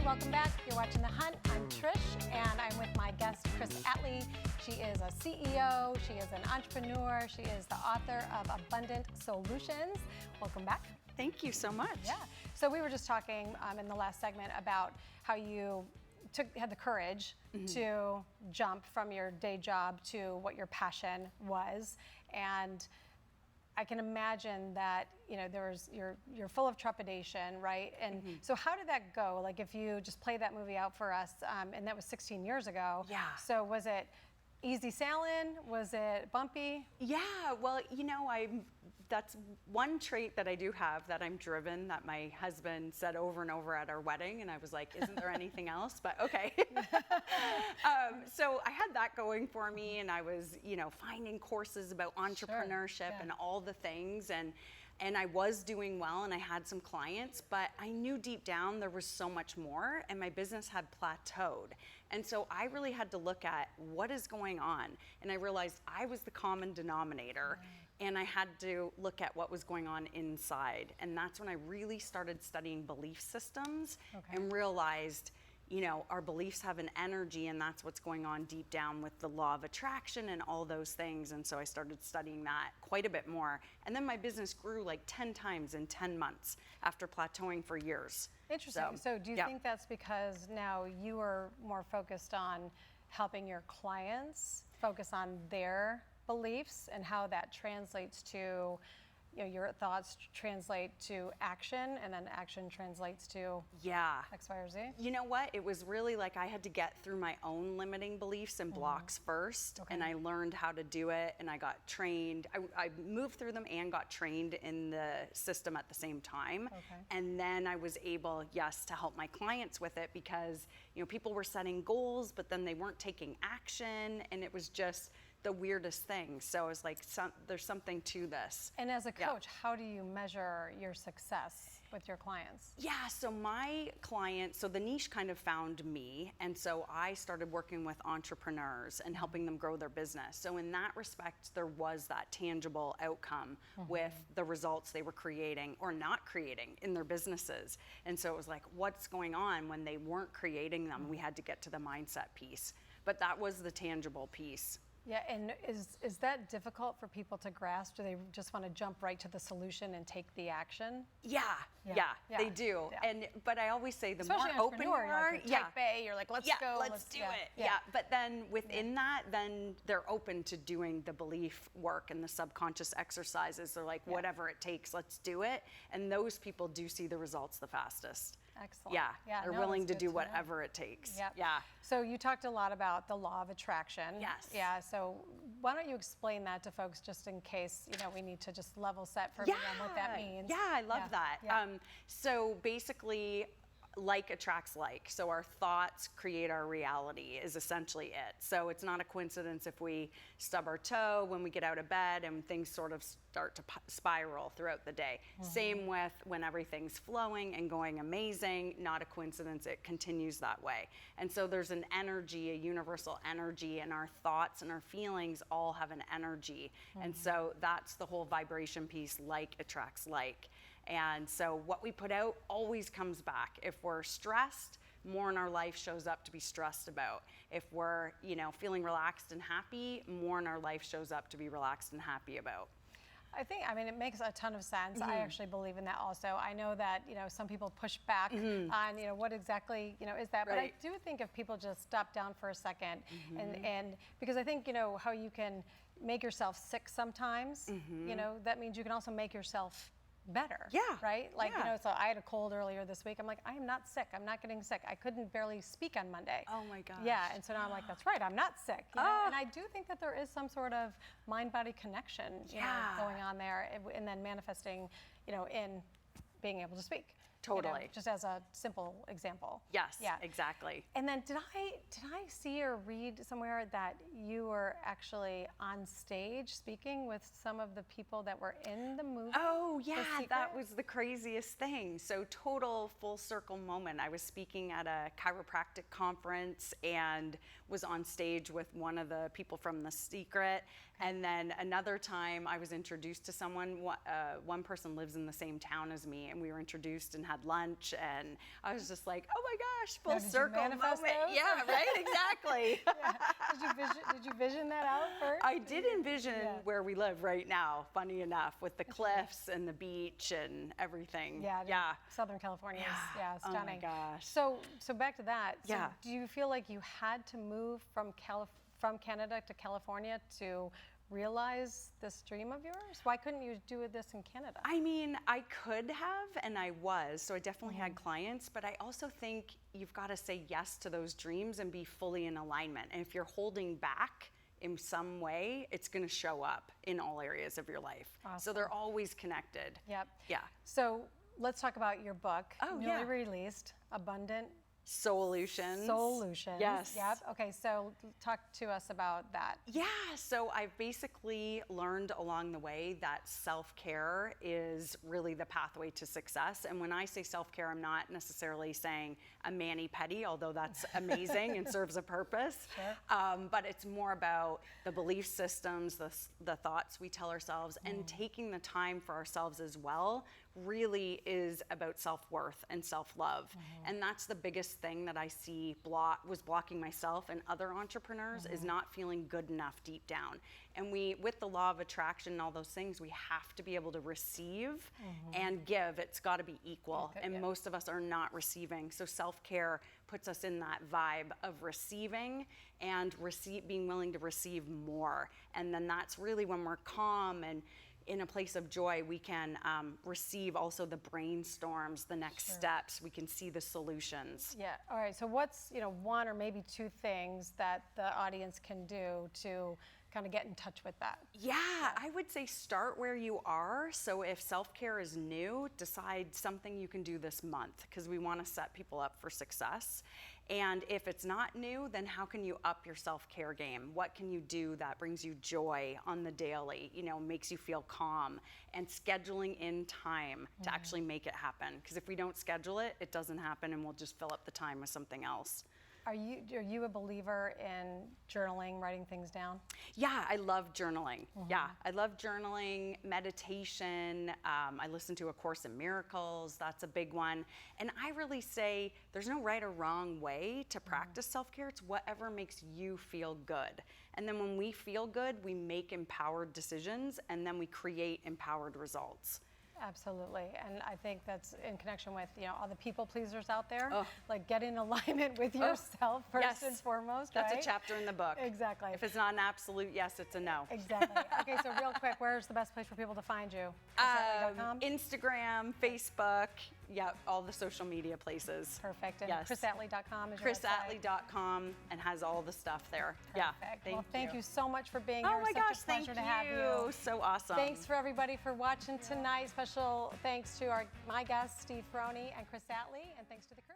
welcome back. You're watching The Hunt. I'm Trish, and I'm with my guest, Chris Atley. She is a CEO, she is an entrepreneur, she is the author of Abundant Solutions. Welcome back. Thank you so much. Yeah. So we were just talking in the last segment about how you had the courage to jump from your day job to what your passion was, and I can imagine that you're full of trepidation, right? And so how did that go? Like, if you just play that movie out for us, and that was 16 years ago. Yeah. So was it easy sailing? Was it bumpy? Yeah, well, that's one trait that I do have, that I'm driven, that my husband said over and over at our wedding, and I was like, isn't there anything else? But okay. So I had that going for me, and I was, finding courses about entrepreneurship and all the things, and I was doing well, and I had some clients, but I knew deep down there was so much more, and my business had plateaued. And so I really had to look at what is going on, and I realized I was the common denominator, and I had to look at what was going on inside. And that's when I really started studying belief systems and realized, our beliefs have an energy, and that's what's going on deep down with the law of attraction and all those things. And so I started studying that quite a bit more. And then my business grew like 10 times in 10 months after plateauing for years. Interesting. So do you think that's because now you are more focused on helping your clients focus on their beliefs and how that translates to, your thoughts translate to action, and then action translates to X, Y, or Z? You know what? It was really like I had to get through my own limiting beliefs and blocks first, and I learned how to do it, and I got trained. I moved through them and got trained in the system at the same time. And then I was able, to help my clients with it, because, people were setting goals, but then they weren't taking action, and it was just the weirdest thing. So I was like, there's something to this. And as a coach, how do you measure your success with your clients? Yeah, so my clients, so the niche kind of found me, and so I started working with entrepreneurs and helping them grow their business. So in that respect, there was that tangible outcome with the results they were creating or not creating in their businesses. And so it was like, what's going on when they weren't creating them? We had to get to the mindset piece. But that was the tangible piece. Yeah, and is that difficult for people to grasp? Do they just want to jump right to the solution and take the action? Yeah, they do. Yeah. But I always say the especially more open you are, like type A, you're like, let's go. Let's do it. Yeah, but then within that, then they're open to doing the belief work and the subconscious exercises. They're like, whatever it takes, let's do it. And those people do see the results the fastest. Excellent. Yeah, they're willing to do whatever it takes. Yeah. So you talked a lot about the law of attraction. Yes. Yeah. So why don't you explain that to folks, just in case we need to just level set for everyone what that means. Yeah, I love that. Yeah. So basically, like attracts like. So our thoughts create our reality is essentially it. So it's not a coincidence if we stub our toe when we get out of bed and things sort of start to spiral throughout the day. Same with when everything's flowing and going amazing, not a coincidence, it continues that way. And so there's an energy, a universal energy, and our thoughts and our feelings all have an energy. And so that's the whole vibration piece, like attracts like. And so what we put out always comes back. If we're stressed, more in our life shows up to be stressed about. If we're, feeling relaxed and happy, more in our life shows up to be relaxed and happy about. It makes a ton of sense. I actually believe in that also. I know that, some people push back on, what exactly, is that. But I do think if people just stop down for a second and because I think, how you can make yourself sick sometimes, that means you can also make yourself better. Yeah. Right? Like, so I had a cold earlier this week. I'm like, I am not sick. I'm not getting sick. I couldn't barely speak on Monday. Oh my gosh. Yeah. And so now I'm like, that's right. I'm not sick. And I do think that there is some sort of mind-body connection, going on there, and then manifesting, in being able to speak. Totally. Just as a simple example. Yes, exactly. And then did I see or read somewhere that you were actually on stage speaking with some of the people that were in the movie? Oh yeah, that was the craziest thing. So total full circle moment. I was speaking at a chiropractic conference and was on stage with one of the people from The Secret. And then another time I was introduced to someone, one person lives in the same town as me, and we were introduced and had had lunch, and I was just like, oh my gosh, Now, full did you circle manifest moment. those? Yeah, right, exactly. Yeah. Did you vision that out first? I did envision Yeah. where we live right now, funny enough, with the cliffs and the beach and everything. Yeah, Yeah. Southern California is Oh my stunning. gosh. So back to that. So Yeah. do you feel like you had to move from Canada to California to realize this dream of yours? Why couldn't you do this in Canada? I mean, I could have, and I was, so I definitely had clients, but I also think you've got to say yes to those dreams and be fully in alignment. And if you're holding back in some way, it's going to show up in all areas of your life. So they're always connected. Yep. Yeah. So let's talk about your book, newly yeah. released, Abundant Solutions. Yes. Yep. Okay, so talk to us about that. Yeah, so I've basically learned along the way that self-care is really the pathway to success. And when I say self-care, I'm not necessarily saying a mani-pedi, although that's amazing and serves a purpose. Sure. But it's more about the belief systems, the thoughts we tell ourselves, and taking the time for ourselves as well really is about self-worth and self-love. And that's the biggest thing that I see was blocking myself and other entrepreneurs is not feeling good enough deep down. And with the law of attraction and all those things, we have to be able to receive and give. It's got to be equal. And most of us are not receiving. So self-care puts us in that vibe of receiving and being willing to receive more. And then that's really when we're calm and in a place of joy, we can receive also the brainstorms, the next steps. We can see the solutions. Yeah. All right. So what's one or maybe two things that the audience can do to kind of get in touch with that? Yeah, I would say start where you are. So if self-care is new, decide something you can do this month because we want to set people up for success. And if it's not new, then how can you up your self-care game? What can you do that brings you joy on the daily, makes you feel calm, and scheduling in time to actually make it happen. Because if we don't schedule it, it doesn't happen and we'll just fill up the time with something else. Are you a believer in journaling, writing things down? Yeah, I love journaling. Yeah, I love journaling, meditation. I listen to A Course in Miracles. That's a big one. And I really say there's no right or wrong way to practice self-care. It's whatever makes you feel good. And then when we feel good, we make empowered decisions and then we create empowered results. Absolutely, and I think that's in connection with all the people pleasers out there. Like get in alignment with yourself first and foremost. That's right? a chapter in the book. Exactly. If it's not an absolute yes, it's a no. Exactly. Okay, so real quick, where's the best place for people to find you? ChrisAtley.com? Instagram, Facebook, all the social media places. Perfect. And Yes. ChrisAtley.com is your website. ChrisAtley.com and has all the stuff there. Perfect. Yeah. Thank you so much for being here. Oh my Such gosh, a pleasure thank to have you. So awesome. Thanks for everybody for watching tonight. Special thanks to my guests, Steve Ferroni and Chris Atley, and thanks to the crew.